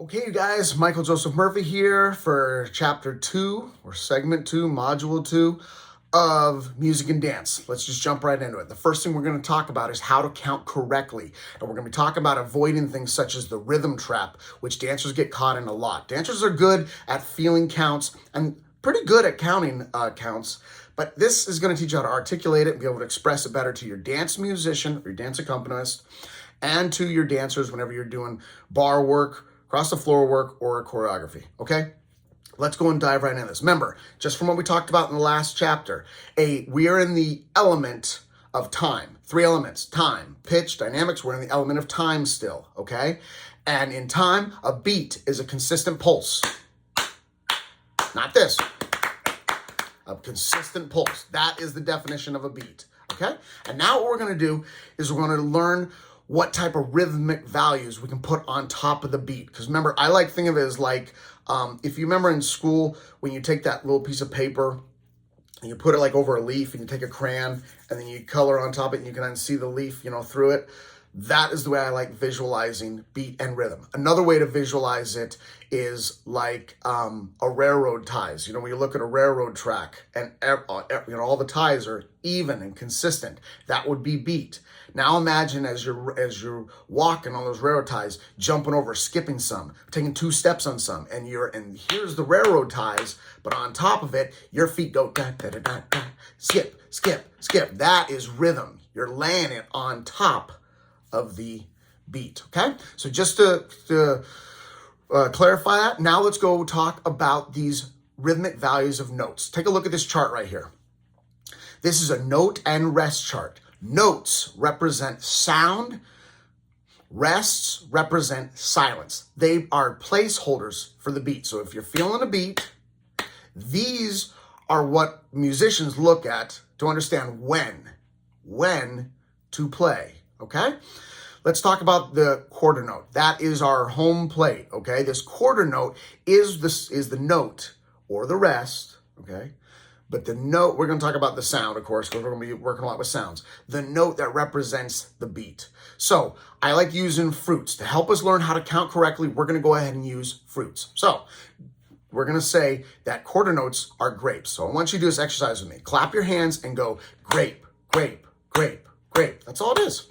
Okay, you guys, Michael Joseph Murphy here for chapter 2 or segment 2, module 2 of music and dance. Let's just jump right into it. The first thing we're going to talk about is how to count correctly. And we're going to be talking about avoiding things such as the rhythm trap, which dancers get caught in a lot. Dancers are good at feeling counts and pretty good at counting counts, but this is going to teach you how to articulate it and be able to express it better to your dance musician or your dance accompanist and to your dancers whenever you're doing bar work, across the floor work, or a choreography, okay? Let's go and dive right into this. Remember, just from what we talked about in the last chapter, we are in the element of time. 3 elements: time, pitch, dynamics. We're in the element of time still, okay? And in time, a beat is a consistent pulse. Not this. A consistent pulse. That is the definition of a beat, okay? And now what we're gonna do is we're gonna learn what type of rhythmic values we can put on top of the beat. Because remember, I like think of it as like, if you remember in school, when you take that little piece of paper and you put it like over a leaf and you take a crayon and then you color on top of it and you can see the leaf, through it. That is the way I like visualizing beat and rhythm. Another way to visualize it is like a railroad ties. When you look at a railroad track and all the ties are even and consistent, that would be beat. Now imagine as you're walking on those railroad ties, jumping over, skipping some, taking 2 steps on some, and here's the railroad ties, but on top of it, your feet go da da da da da, skip, skip, skip. That is rhythm. You're laying it on top of the beat, okay? So just to clarify that, now let's go talk about these rhythmic values of notes. Take a look at this chart right here. This is a note and rest chart. Notes represent sound, rests represent silence. They are placeholders for the beat. So if you're feeling a beat, these are what musicians look at to understand when to play, okay? Let's talk about the quarter note. That is our home plate, okay? This quarter note is the note or the rest, okay? But the note, we're going to talk about the sound, of course, because we're going to be working a lot with sounds. The note that represents the beat. So I like using fruits. To help us learn how to count correctly, we're going to go ahead and use fruits. So we're going to say that quarter notes are grapes. So I want you to do this exercise with me. Clap your hands and go grape, grape, grape, grape. That's all it is.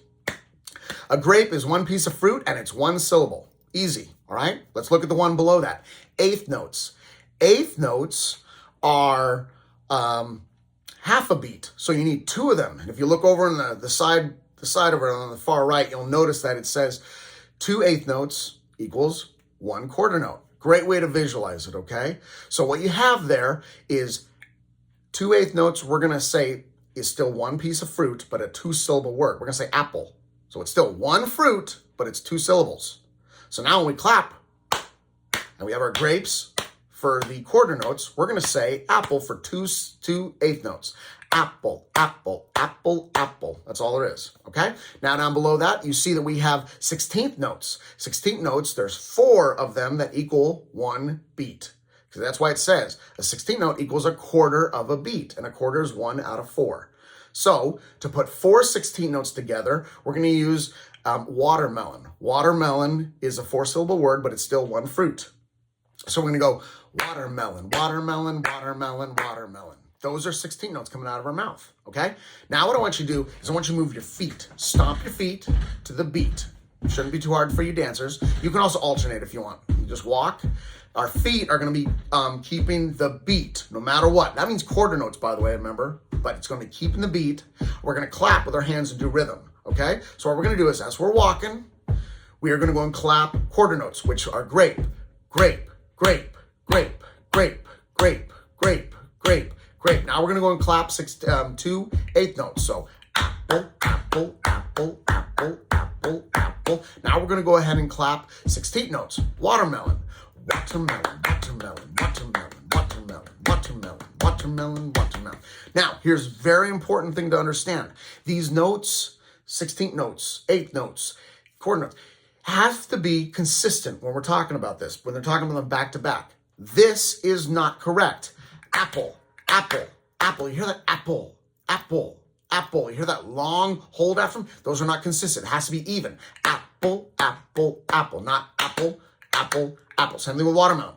A grape is 1 piece of fruit and it's 1 syllable. Easy, all right? Let's look at the one below that. Eighth notes. Eighth notes are half a beat. So you need 2 of them. And if you look over on the side of it on the far right, you'll notice that it says 2 eighth notes equals 1 quarter note. Great way to visualize it, okay? So what you have there is 2 eighth notes, we're going to say is still 1 piece of fruit, but a 2-syllable word. We're going to say apple. So it's still 1 fruit, but it's 2 syllables. So now when we clap and we have our grapes for the quarter notes, we're going to say apple for 2 eighth notes. Apple, apple, apple, apple. That's all there is, okay? Now down below that, you see that we have 16th notes. 16th notes, there's 4 of them that equal 1 beat. Because that's why it says a 16th note equals a quarter of a beat, and a quarter is 1 out of 4. So to put 4 16th notes together, we're going to use watermelon. Watermelon is a 4-syllable word, but it's still 1 fruit. So we're going to go watermelon, watermelon, watermelon, watermelon. Those are 16 notes coming out of our mouth, okay? Now what I want you to do is I want you to move your feet. Stomp your feet to the beat. It shouldn't be too hard for you dancers. You can also alternate if you want. You just walk. Our feet are going to be keeping the beat no matter what. That means quarter notes, by the way, remember? But it's going to be keeping the beat. We're going to clap with our hands and do rhythm, okay? So what we're going to do is as we're walking, we are going to go and clap quarter notes, which are grape, grape, grape, grape, grape, grape, grape, grape, grape. Now we're going to go and clap 2 eighth notes. So apple, apple, apple, apple, apple, apple. Now we're going to go ahead and clap 16th notes. Watermelon, watermelon, watermelon, watermelon, watermelon, watermelon, watermelon, watermelon. Now, here's a very important thing to understand. These notes, 16th notes, 8th notes, quarter notes, have to be consistent when we're talking about this, when they're talking about them back to back. This is not correct. Apple, apple, apple. You hear that? Apple, apple, apple. You hear that long hold after them? Those are not consistent. It has to be even. Apple, apple, apple. Not apple, apple, apple. Same thing with watermelon.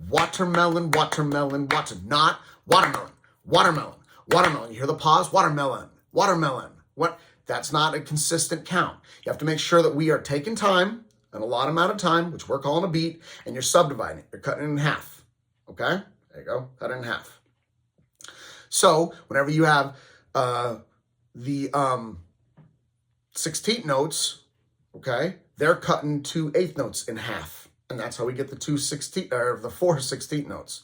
Watermelon, watermelon, water, not watermelon, watermelon, watermelon. You hear the pause? Watermelon, watermelon. What? That's not a consistent count. You have to make sure that we are taking time, and a lot amount of time, which we're calling a beat, and you're subdividing it. You're cutting it in half. Okay? There you go. Cut it in half. So whenever you have the 16th notes, okay, they're cutting 2 8th notes in half. And that's how we get the 4 16th notes.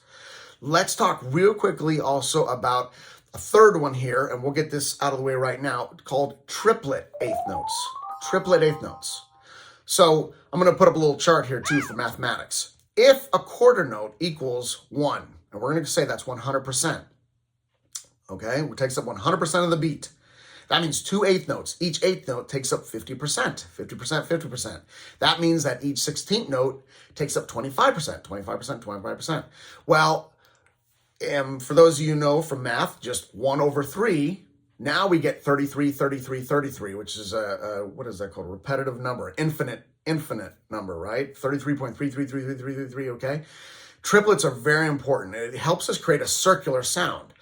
Let's talk real quickly also about a third one here, and we'll get this out of the way right now, called triplet 8th notes. Triplet 8th notes. So I'm going to put up a little chart here too for mathematics. If a quarter note equals 1, and we're going to say that's 100%, okay, it takes up 100% of the beat. That means 2 8th notes. Each 8th note takes up 50%, 50%, 50%. That means that each 16th note takes up 25%, 25%, 25%. Well, for those of you who know from math, just 1 over 3, now we get 33, 33, 33, which is what is that called? A repetitive number, infinite number, right? 33.333333, okay? Triplets are very important. It helps us create a circular sound.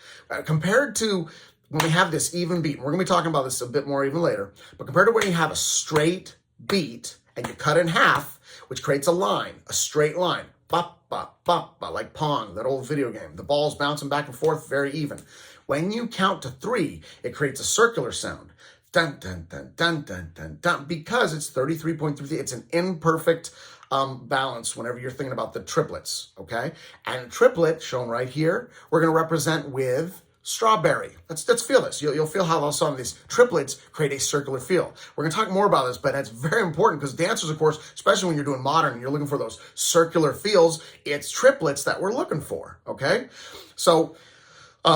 Compared to when we have this even beat, we're going to be talking about this a bit more even later, but compared to when you have a straight beat and you cut in half, which creates a line, a straight line, bop, bop, bop, bop, like Pong, that old video game. The ball's bouncing back and forth, very even. When you count to 3, it creates a circular sound. Dun, dun, dun, dun, dun, dun, dun, because it's 33.33. It's an imperfect balance whenever you're thinking about the triplets, okay? And triplet, shown right here, we're going to represent with strawberry. Let's feel this. You'll feel how all some of these triplets create a circular feel. We're going to talk more about this, but it's very important because dancers, of course, especially when you're doing modern and you're looking for those circular feels, it's triplets that we're looking for, okay? So,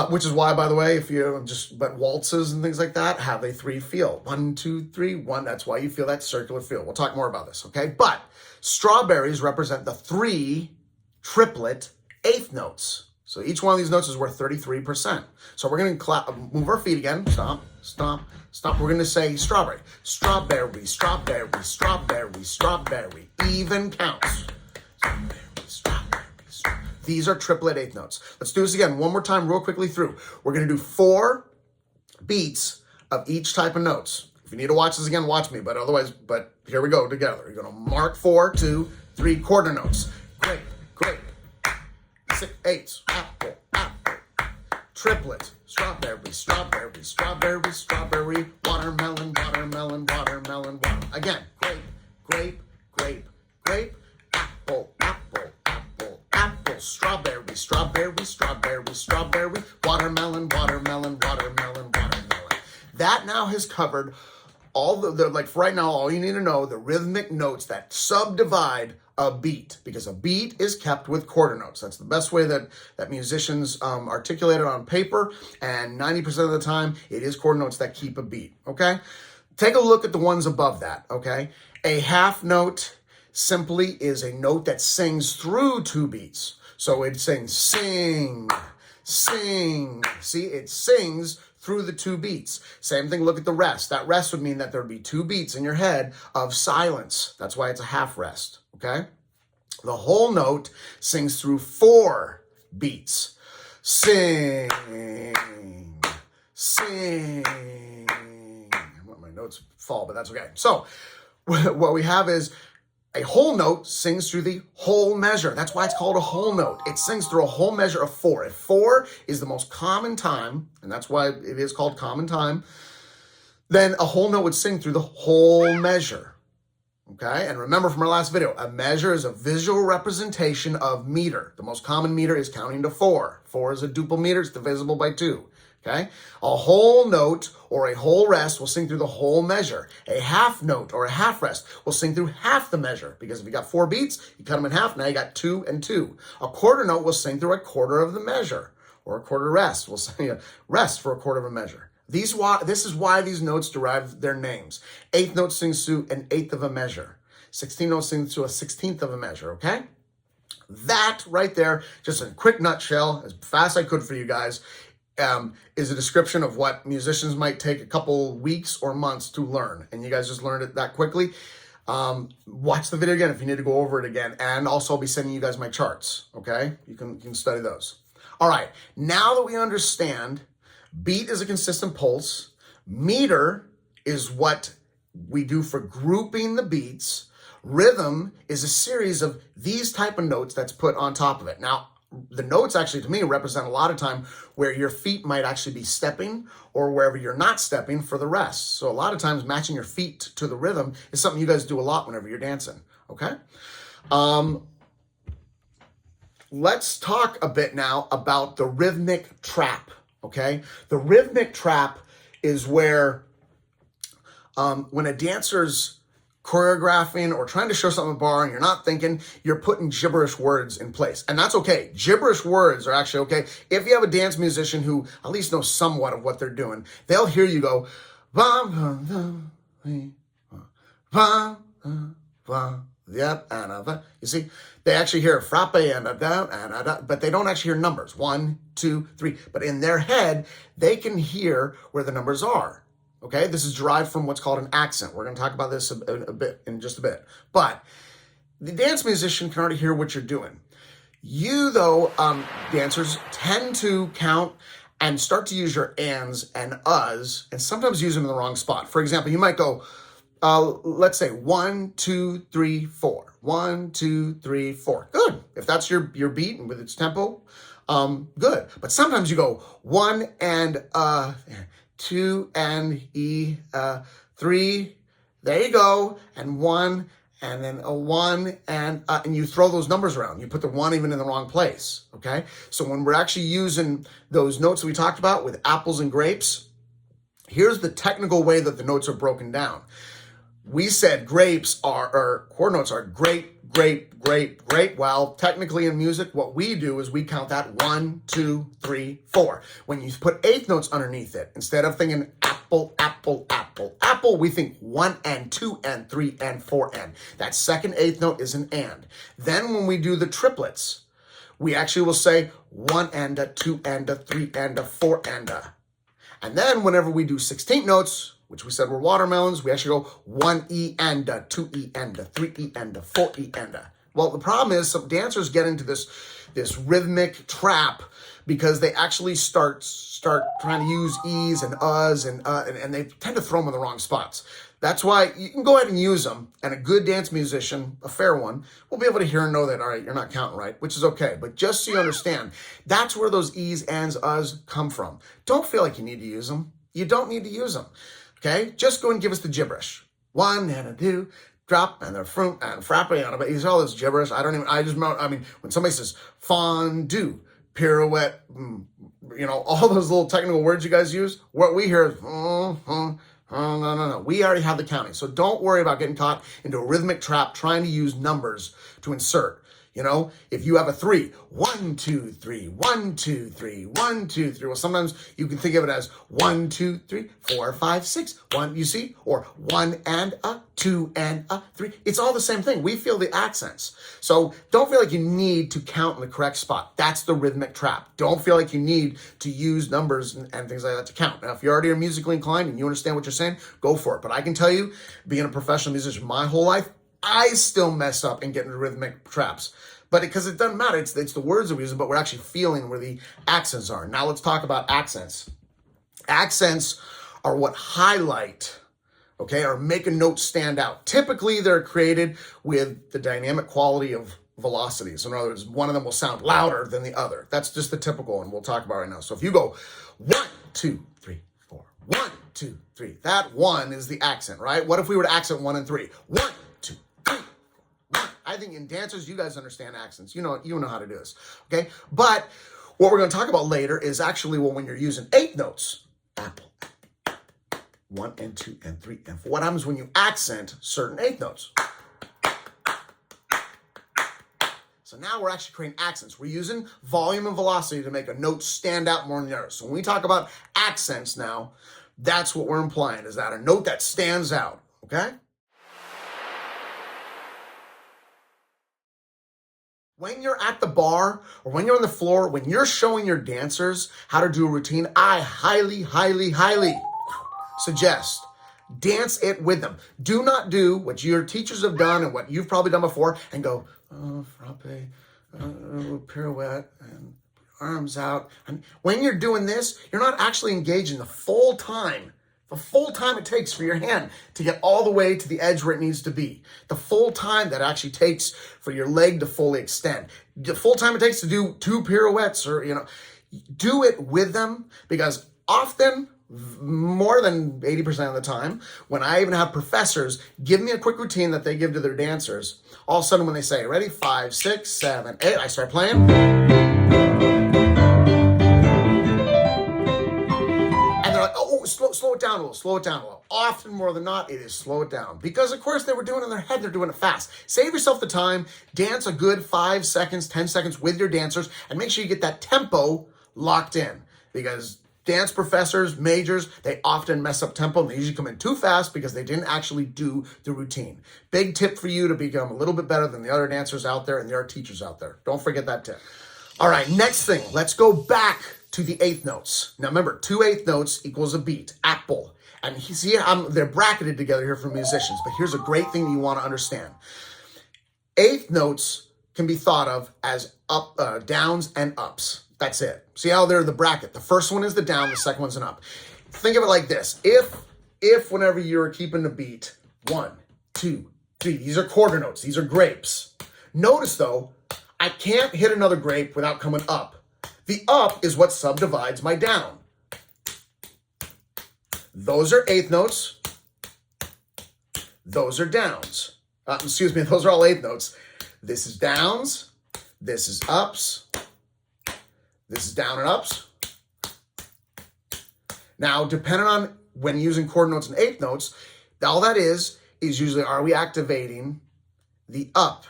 which is why, by the way, but waltzes and things like that have a 3 feel. 1, 2, 3, 1. That's why you feel that circular feel. We'll talk more about this, okay? But strawberries represent the 3 triplet 8th notes. So each one of these notes is worth 33%. So we're going to move our feet again. Stomp, stomp, stomp. We're going to say strawberry. Strawberry, strawberry, strawberry, strawberry. Even counts. Strawberry, strawberry, strawberry. These are triplet 8th notes. Let's do this again one more time real quickly through. We're going to do 4 beats of each type of notes. If you need to watch this again, watch me. But here we go together. You're going to mark 4, 2, 3 quarter notes. Grape, grape. 6 8s, apple, apple, triplet, strawberry, strawberry, strawberry, strawberry, watermelon, watermelon, watermelon, watermelon. Again, grape, grape, grape, grape, apple, apple, apple, apple, strawberry, strawberry, strawberry, strawberry, watermelon, watermelon, watermelon, watermelon. That now has covered all like for right now, all you need to know, the rhythmic notes that subdivide a beat, because a beat is kept with quarter notes. That's the best way that musicians articulate it on paper, and 90% of the time, it is quarter notes that keep a beat, okay? Take a look at the ones above that, okay? A half note simply is a note that sings through 2 beats. So it sings sing, sing. See, it sings through the 2 beats. Same thing, look at the rest. That rest would mean that there would be 2 beats in your head of silence. That's why it's a half rest, okay? The whole note sings through 4 beats. Sing, sing. I want my notes fall, but that's okay. So what we have is a whole note sings through the whole measure. That's why it's called a whole note. It sings through a whole measure of 4. If 4 is the most common time, and that's why it is called common time, then a whole note would sing through the whole measure. Okay? And remember from our last video, a measure is a visual representation of meter. The most common meter is counting to 4. 4 is a duple meter. It's divisible by 2. Okay? A whole note or a whole rest will sing through the whole measure. A half note or a half rest will sing through half the measure, because if you got 4 beats, you cut them in half, now you got 2 and 2. A quarter note will sing through a quarter of the measure, or a quarter rest will sing a rest for a quarter of a measure. This is why these notes derive their names. 8th note sings through an 1/8 of a measure. 16th note sings through a 16th of a measure, okay? That right there, just a quick nutshell, as fast as I could for you guys, is a description of what musicians might take a couple weeks or months to learn. And you guys just learned it that quickly. Watch the video again if you need to go over it again. And also I'll be sending you guys my charts, okay? You can study those. All right, now that we understand beat is a consistent pulse, meter is what we do for grouping the beats, rhythm is a series of these type of notes that's put on top of it. Now, the notes actually, to me, represent a lot of time where your feet might actually be stepping or wherever you're not stepping for the rest. So a lot of times matching your feet to the rhythm is something you guys do a lot whenever you're dancing, okay? Let's talk a bit now about the rhythmic trap, okay? The rhythmic trap is where when a dancer's choreographing or trying to show something in the bar and you're not thinking, you're putting gibberish words in place. And that's okay. Gibberish words are actually okay. If you have a dance musician who at least knows somewhat of what they're doing, they'll hear you go, yep, you see, they actually hear frappe and but they don't actually hear numbers. 1, 2, 3. But in their head, they can hear where the numbers are. Okay, this is derived from what's called an accent. We're going to talk about this in just a bit. But the dance musician can already hear what you're doing. You, though, dancers tend to count and start to use your ands and uhs, and sometimes use them in the wrong spot. For example, you might go, let's say 1, 2, 3, 4. 1, 2, 3, 4. Good. If that's your beat and with its tempo, good. But sometimes you go 1 and 2 and 3, there you go, and 1, and then a 1, and you throw those numbers around. You put the 1 even in the wrong place, okay? So when we're actually using those notes that we talked about with apples and grapes, here's the technical way that the notes are broken down. We said grapes or chord notes are grape, grape, grape, grape. Well, technically in music, what we do is we count that 1, 2, 3, 4. When you put eighth notes underneath it, instead of thinking apple, apple, apple, apple, we think 1 and 2 and 3 and 4 and. That second eighth note is an and. Then when we do the triplets, we actually will say 1 and a 2 and a 3 and a 4 and a. And then whenever we do 16th notes, which we said were watermelons, we actually go 1 E and a, 2 E and a, 3 E and a, 4 E and a. Well, the problem is some dancers get into this rhythmic trap because they actually start trying to use E's and U's and they tend to throw them in the wrong spots. That's why you can go ahead and use them, and a good dance musician, a fair one, will be able to hear and know that, all right, you're not counting right, which is okay. But just so you understand, that's where those E's, Ands, U's come from. Don't feel like you need to use them. You don't need to use them. Okay, just go and give us the gibberish. 1 and a 2, drop and the fruit and frappe and but he's all this gibberish. I mean, when somebody says fondue, pirouette, all those little technical words you guys use, what we hear is, no. We already have the counting. So don't worry about getting caught into a rhythmic trap trying to use numbers to insert. If you have a 3, 1, 2, 3, 1, 2, 3, 1, 2, 3. Well, sometimes you can think of it as 1, 2, 3, 4, 5, 6, 1, you see? Or 1 and a, 2 and a, 3. It's all the same thing. We feel the accents. So don't feel like you need to count in the correct spot. That's the rhythmic trap. Don't feel like you need to use numbers and things like that to count. Now, if you already are musically inclined and you understand what you're saying, go for it. But I can tell you, being a professional musician my whole life, I still mess up and get into rhythmic traps. But because it doesn't matter, it's the words that we're using, but we're actually feeling where the accents are. Now let's talk about accents. Accents are what highlight, okay, or make a note stand out. Typically, they're created with the dynamic quality of velocity. So in other words, one of them will sound louder than the other. That's just the typical one we'll talk about right now. So if you go 1, 2, 3, 4, 1, 2, 3, that 1 is the accent, right? What if we were to accent 1 and 3? 1, 2, 3, 4, 1. I think in dancers, you guys understand accents. You know how to do this, okay? But what we're going to talk about later is actually when you're using eighth notes, apple, 1 and 2 and 3 and 4. What happens when you accent certain eighth notes? So now we're actually creating accents. We're using volume and velocity to make a note stand out more than the others. So when we talk about accents now, that's what we're implying, is that a note that stands out, okay? When you're at the bar or when you're on the floor, when you're showing your dancers how to do a routine, I highly, highly, highly suggest Dance it with them. Do not do what your teachers have done and what you've probably done before and go, frappe, pirouette, and arms out. And when you're doing this, you're not actually engaging the full time it takes for your hand to get all the way to the edge where it needs to be. The full time that actually takes for your leg to fully extend. The full time it takes to do 2 pirouettes or, do it with them, because often, more than 80% of the time, when I even have professors give me a quick routine that they give to their dancers, all of a sudden when they say, ready, 5, 6, 7, 8, I start playing. Slow it down a little. Often, more than not, it is slow it down. Because, of course, they were doing it in their head. They're doing it fast. Save yourself the time. Dance a good 5 seconds, 10 seconds with your dancers, and make sure you get that tempo locked in. Because dance professors, majors, they often mess up tempo, and they usually come in too fast because they didn't actually do the routine. Big tip for you to become a little bit better than the other dancers out there and the other teachers out there. Don't forget that tip. All right, next thing. Let's go back to the 8th notes. Now remember, 2 8th notes equals a beat, apple. And see, they're bracketed together here for musicians, but here's a great thing that you want to understand. 8th notes can be thought of as downs and ups. That's it. See how they're the bracket. The first one is the down, the second one's an up. Think of it like this. If whenever you're keeping the beat, 1, 2, 3, these are quarter notes, these are grapes. Notice though, I can't hit another grape without coming up. The up is what subdivides my down. Those are 8th notes. Those are downs. Those are all 8th notes. This is downs. This is ups. This is down and ups. Now, depending on when using quarter notes and 8th notes, all that is usually, are we activating the up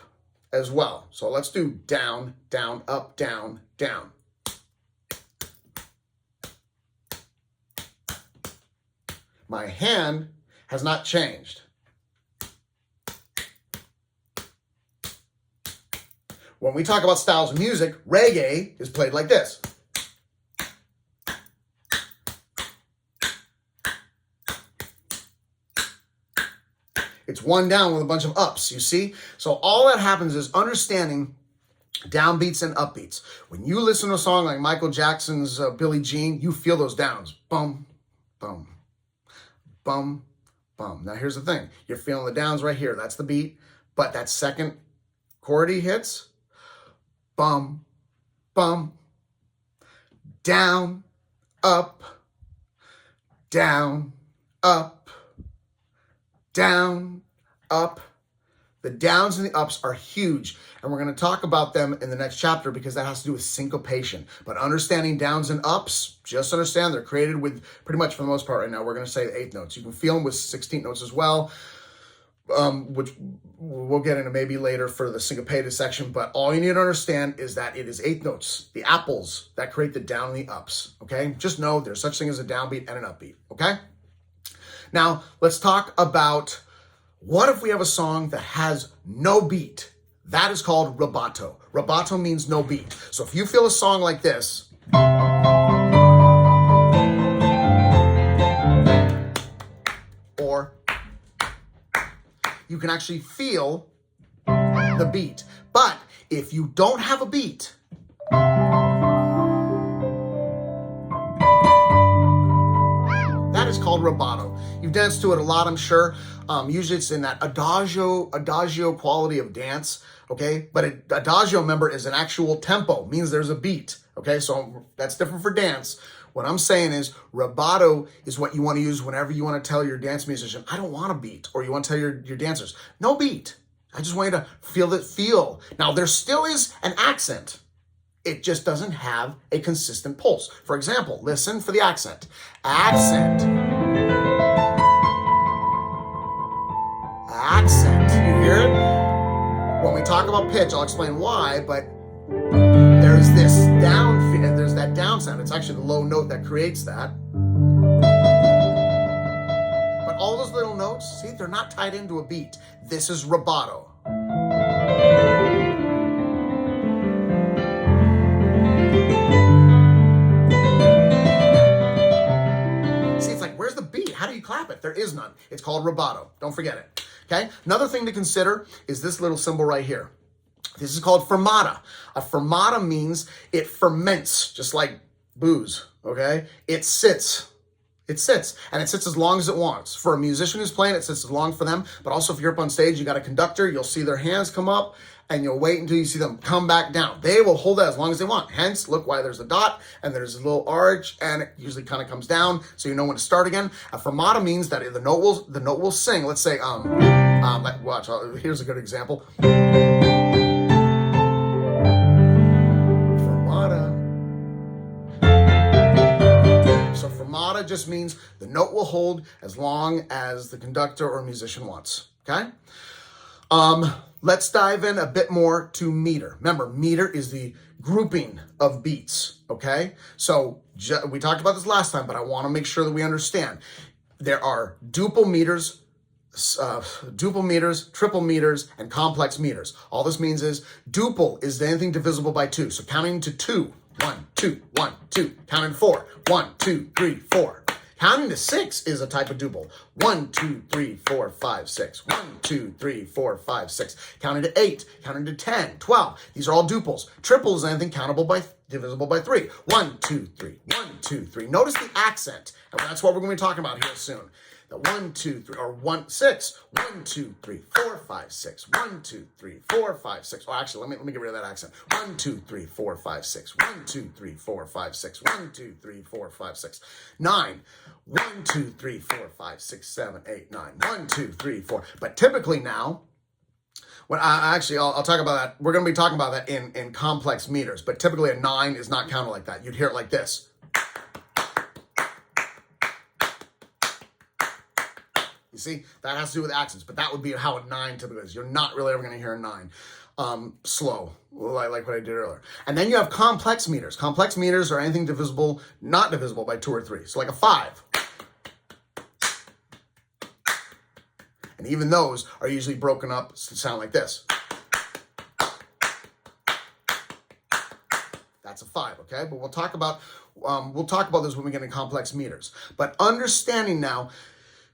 as well? So let's do down, down, up, down, down. My hand has not changed. When we talk about styles of music, reggae is played like this. It's one down with a bunch of ups, you see? So all that happens is understanding downbeats and upbeats. When you listen to a song like Michael Jackson's Billie Jean, you feel those downs. Bum, bum. Bum, bum. Now here's the thing. You're feeling the downs right here. That's the beat. But that second chord he hits, bum, bum, down, up, down, up, down, up. The downs and the ups are huge, and we're going to talk about them in the next chapter because that has to do with syncopation. But understanding downs and ups, just understand they're created with, pretty much for the most part right now, we're going to say the 8th notes. You can feel them with 16th notes as well, which we'll get into maybe later for the syncopated section. But all you need to understand is that it is 8th notes, the apples, that create the down and the ups, okay? Just know there's such thing as a downbeat and an upbeat, okay? Now, let's talk about, what if we have a song that has no beat? That is called rubato. Rubato means no beat. So if you feel a song like this, or you can actually feel the beat. But if you don't have a beat, that is called rubato. You've danced to it a lot, I'm sure. Usually it's in that adagio quality of dance, okay? But adagio, remember, is an actual tempo, means there's a beat, okay? So that's different for dance. What I'm saying is rubato is what you want to use whenever you want to tell your dance musician, I don't want a beat, or you want to tell your dancers, no beat. I just want you to feel it, feel. Now, there still is an accent. It just doesn't have a consistent pulse. For example, listen for the accent. Accent. Accent. You hear it? When we talk about pitch, I'll explain why, but there's this down, there's that down sound. It's actually the low note that creates that. But all those little notes, see, they're not tied into a beat. This is rubato. See, it's like, where's the beat? How do you clap it? There is none. It's called rubato. Don't forget it. Okay? Another thing to consider is this little symbol right here. This is called fermata. A fermata means it ferments, just like booze, okay? It sits. It sits, and it sits as long as it wants. For a musician who's playing, it sits as long for them, but also if you're up on stage, you got a conductor, you'll see their hands come up, and you'll wait until you see them come back down. They will hold that as long as they want. Hence, look why there's a dot, and there's a little arch, and it usually kind of comes down, so you know when to start again. A fermata means that the note will sing. Let's say, watch, here's a good example. So fermata just means the note will hold as long as the conductor or musician wants, okay? Let's dive in a bit more to meter. Remember, meter is the grouping of beats, okay? So we talked about this last time, but I want to make sure that we understand. There are duple meters, triple meters, and complex meters. All this means is duple is anything divisible by 2. So counting to 2, 1, 2, 1, 2. Counting 4, 1, 2, 3, 4. Counting to 6 is a type of duple. 1, 2, 3, 4, 5, 6. 1, 2, 3, 4, 5, 6. Counting to 8, counting to 10, 12. These are all duples. Triple is anything divisible by 3. 1, 2, 3, 1, 2, 3. Notice the accent, and that's what we're going to be talking about here soon. The 1, 2, 3, or 1, 6. 1, 2, 3, 4, 5, 6. 1, 2, 3, 4, 5, 6. Oh, actually, let me get rid of that accent. 1, 2, 3, 4, 5, 6. 1, 2, 3, 4, 5, 6. 1, 2, 3, 4, 5, 6. 9. 1, 2, 3, 4, 5, 6, 7, 8, 9. 1, 2, 3, 4. But typically now, when I'll talk about that. We're going to be talking about that in complex meters. But typically a 9 is not counted like that. You'd hear it like this. You see, that has to do with accents, but that would be how a 9 typically is. You're not really ever going to hear a 9 slow, like what I did earlier. And then you have complex meters. Complex meters are anything not divisible by 2 or 3. So like a 5. And even those are usually broken up to sound like this. That's a 5, okay? But we'll talk about this when we get into complex meters. But understanding now,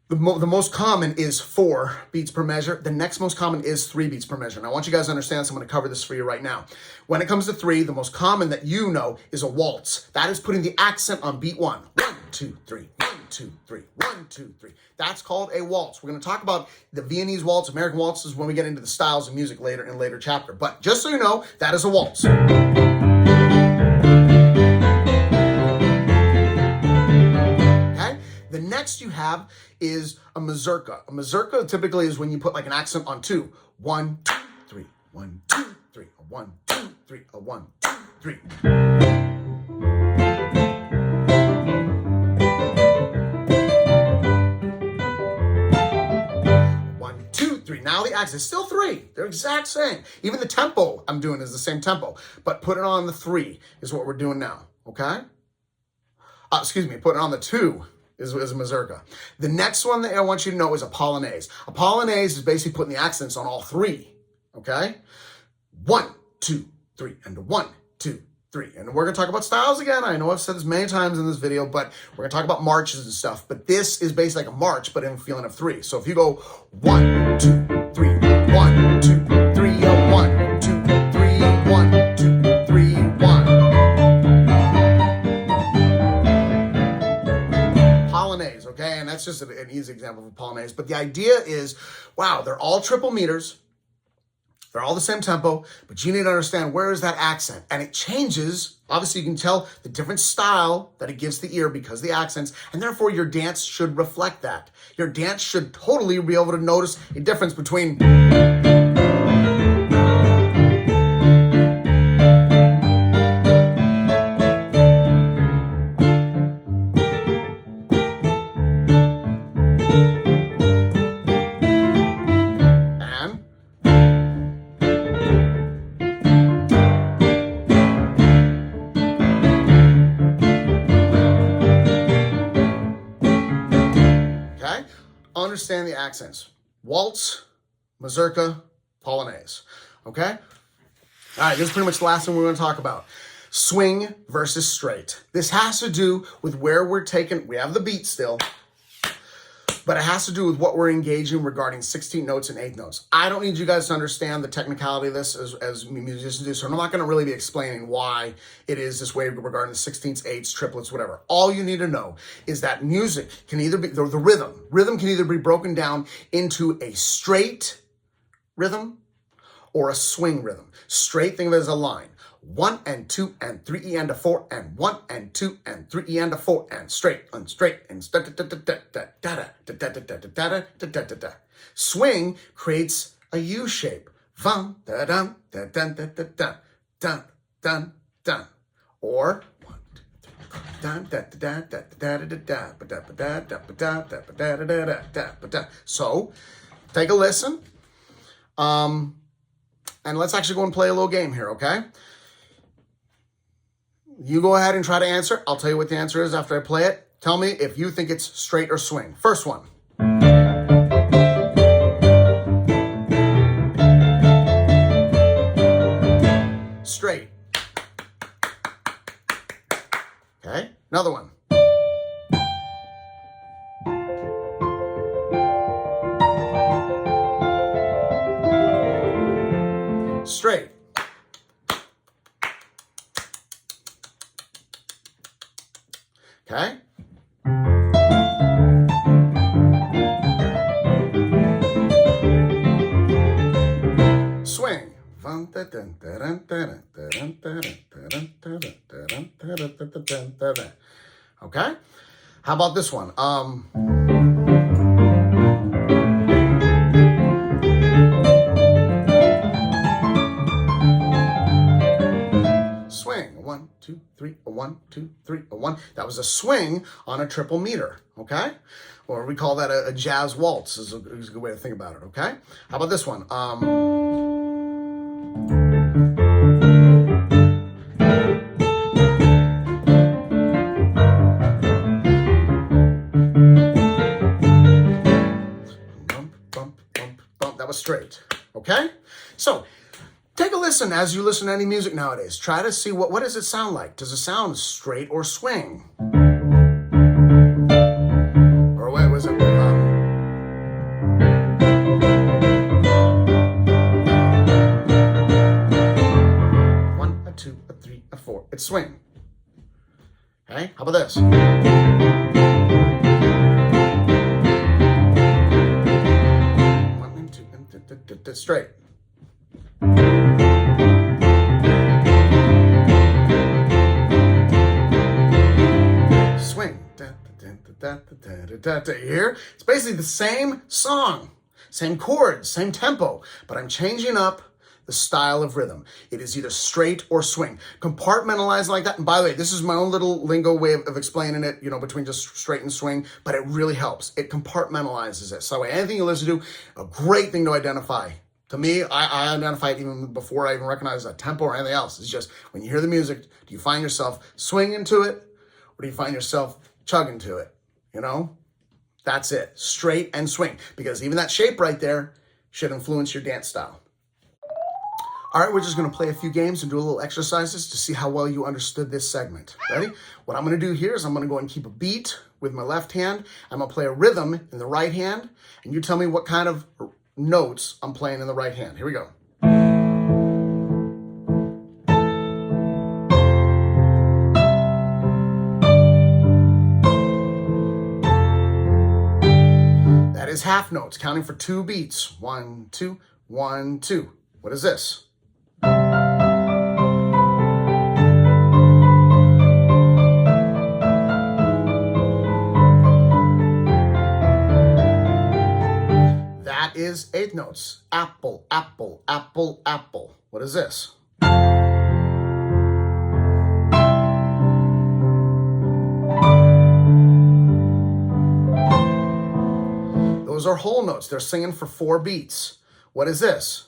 the most common is 4 beats per measure. The next most common is 3 beats per measure. And I want you guys to understand, so I'm going to cover this for you right now. When it comes to 3, the most common that you know is a waltz. That is putting the accent on beat 1. 1, 2, 3, 1, 2, 3, 1, 2, 3. That's called a waltz. We're going to talk about the Viennese waltz, American waltzes when we get into the styles of music later in a later chapter. But just so you know, that is a waltz. The next you have is a mazurka. A mazurka typically is when you put like an accent on 2. 1, 2, 3, 1, 2, 3, a 1, 2, 3, a 1, 2, 3. 1, 2, 3. Now the accent is still 3. They're exact same. Even the tempo I'm doing is the same tempo, but put it on the 3 is what we're doing now. Okay? Put it on the 2. Is a mazurka. The next one that I want you to know is a polonaise. A polonaise is basically putting the accents on all 3. Okay? 1, 2, 3, and 1, 2, 3. And we're going to talk about styles again. I know I've said this many times in this video, but we're going to talk about marches and stuff. But this is basically like a march, but in a feeling of 3. So if you go 1, 2, 3, 1, 2, 3, 1, 2, 3, 1, 2, 3, 1. Polonaise, okay? And that's just an easy example of a polonaise. But the idea is, wow, they're all triple meters. They're all the same tempo, but you need to understand where is that accent. And it changes. Obviously, you can tell the different style that it gives the ear because of the accents, and therefore your dance should reflect that. Your dance should totally be able to notice a difference between... Understand the accents. Waltz, mazurka, polonaise. Okay? All right, this is pretty much the last thing we're going to talk about. Swing versus straight. This has to do with where we're taking, we have the beat still, but it has to do with what we're engaging regarding 16th notes and 8th notes. I don't need you guys to understand the technicality of this as musicians do, so I'm not going to really be explaining why it is this way regarding the 16ths, 8ths, triplets, whatever. All you need to know is that music can either be, the rhythm can either be broken down into a straight rhythm or a swing rhythm. Straight, think of it as a line. 1 and 2 and 3 E and a 4 and 1 and 2 and 3 E and a 4 and straight and straight and swing creates a U shape. Dun dun dun dun dun dun dun dun dun. Or 1, 2, 3, dun dun dun dun dun dun. So take a listen. And let's actually go and play a little game here, okay? You go ahead and try to answer. I'll tell you what the answer is after I play it. Tell me if you think it's straight or swing. First one. Straight. Okay, another one. Straight. Okay. Swing. Okay. How about this one? Swing. 1, 2, 3, a 1, 2, 3, a 1. That was a swing on a triple meter, okay? Or we call that a jazz waltz is a good way to think about it, okay? How about this one? That was straight, okay? So, take a listen as you listen to any music nowadays. Try to see what does it sound like? Does it sound straight or swing? Or wait, was it? 1, 2, 3, 4. It's swing. Okay, how about this? 1 and 2 and straight. Swing. Here, it's basically the same song, same chords, same tempo, but I'm changing up the style of rhythm. It is either straight or swing. Compartmentalize like that. And by the way, this is my own little lingo way of explaining it, you know, between just straight and swing, but it really helps. It compartmentalizes it. So anything you listen to, a great thing to identify. To me, I identify it even before I even recognize a tempo or anything else. It's just when you hear the music, do you find yourself swinging to it or do you find yourself chugging to it? You know, that's it. Straight and swing. Because even that shape right there should influence your dance style. All right, we're just going to play a few games and do a little exercises to see how well you understood this segment. Ready? What I'm going to do here is I'm going to go and keep a beat with my left hand. I'm going to play a rhythm in the right hand. And you tell me what kind of notes I'm playing in the right hand. Here we go. That is half notes, counting for 2 beats. 1, 2, 1, 2. What is this? That is 8th notes. Apple, apple, apple, apple. What is this? Those are whole notes. They're singing for 4 beats. What is this?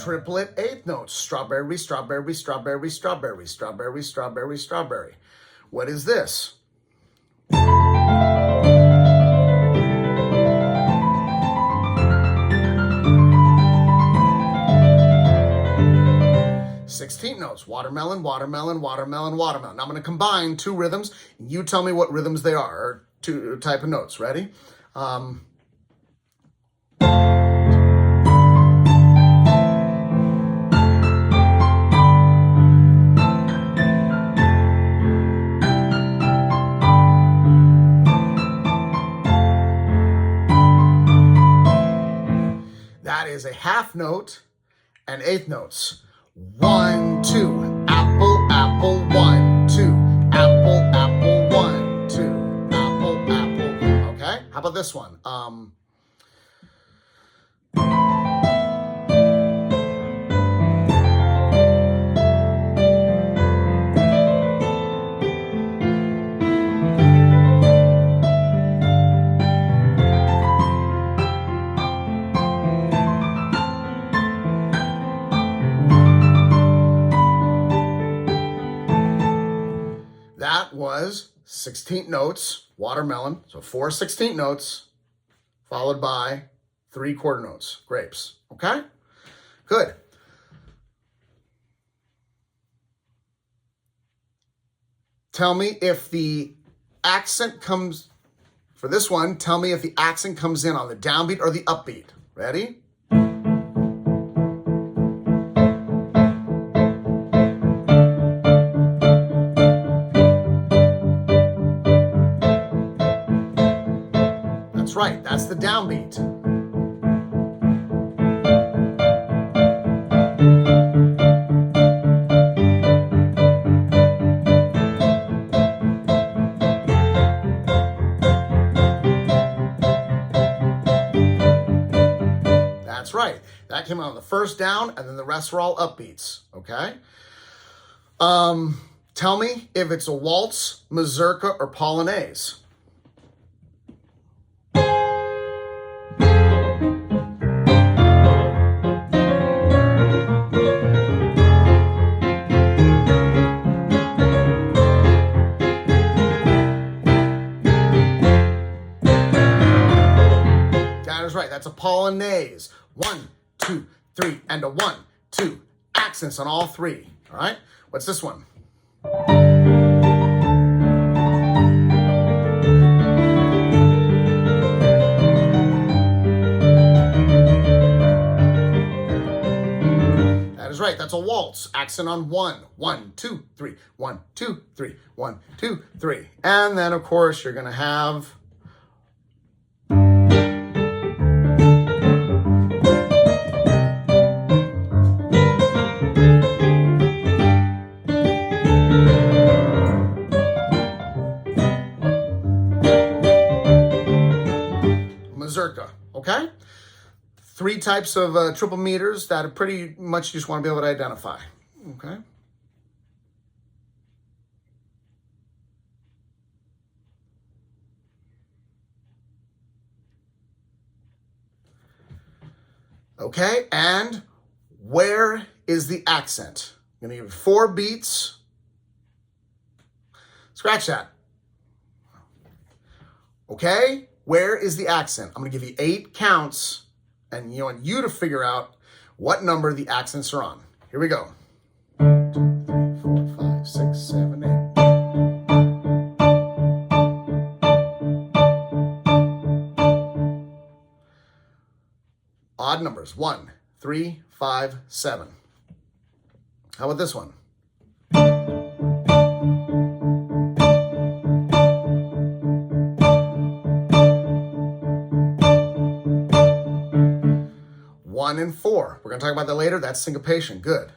Triplet 8th notes. Strawberry, strawberry, strawberry, strawberry, strawberry, strawberry, strawberry. What is this? 16th notes, watermelon, watermelon, watermelon, watermelon. Now I'm going to combine two rhythms. You tell me what rhythms they are, or two type of notes. Ready? That is a half note and eighth notes. 1, 2, apple, apple, 1, 2, apple, apple, 1, 2, apple, apple. Okay, how about this one? That was 16th notes, watermelon. So 4 16th notes, followed by 3 quarter notes, grapes. Okay? Good. Tell me if the accent comes, for this one, tell me if the accent comes in on the downbeat or the upbeat. Ready? That's right, that's the downbeat. That's right, that came out on the first down, and then the rest were all upbeats, okay? Tell me if it's a waltz, mazurka, or polonaise. Right, that's a polonaise. 1, 2, 3, and a 1, 2. Accents on all 3. All right, what's this one? That is right, that's a waltz. Accent on 1, 1, 2, 3, 1, 2, 3, 1, 2, 3. And then, of course, you're going to have Mazurka, okay? 3 types of triple meters that are pretty much you just want to be able to identify, okay? Okay, and where is the accent? I'm going to give you 4 beats. Scratch that. Okay, where is the accent? I'm going to give you 8 counts, and you want you to figure out what number the accents are on. Here we go. 1, 2, 3, 4, 5, 6, 7, 8. Odd numbers. 1, 3, 5, 7. How about this one? One and 4. We're going to talk about that later. That's syncopation. Good.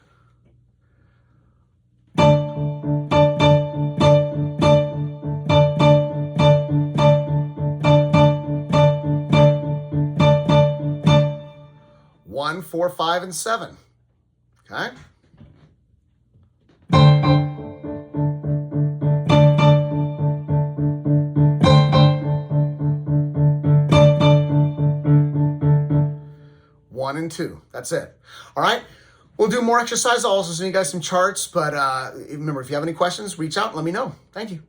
One, 4, 5, and 7. Okay. One and 2. That's it. All right. We'll do more exercise. I'll also send you guys some charts. But remember, if you have any questions, reach out and let me know. Thank you.